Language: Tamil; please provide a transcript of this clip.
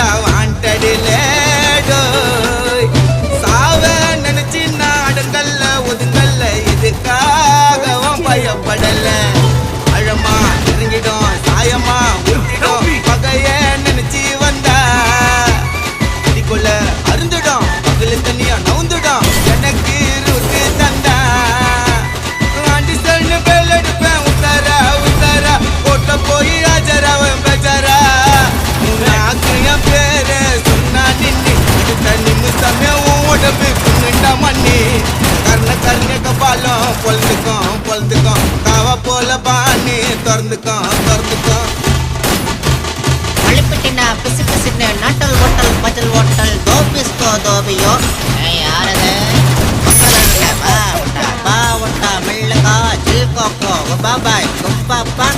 வந்தா வாண்டடிலே சாவ நினைச்சு நாடுங்கள்ல ஒதுங்கல்ல இதுக்காகவும் பயப்படல அழமா இறங்கிடும் சாயமா ஊட்டிடும் பகைய நினைச்சு வந்தா அடிக்குள்ள அருந்துடும் பகல தண்ணியா நவுந்துடும் எனக்கு ருக்கு தந்தா ஆண்டி சன்னு பேல் எடுப்பேன் உத்தரா உத்தரா போட்ட போய் ஆஜராவன் பெஜரா ஆக்கிரியம் பேரு சொன்னா நின்னு அடுத்த நிமிஷமே உடம்பு புண்ணுண்டா மண்ணி கர்ண கபாலம் பொழுதுக்கும் காவ போல பாணி திறந்துக்கும் அழிப்பிட்டினா பிசு பிசுன்னு நட்டல் ஒட்டல் பஜல் ஒட்டல் தோபிஸ்கோ தோபியோ யாரது ஒட்டா மெல்லகா ஜில் கோக்கோ பாபாய் குப்பாப்பா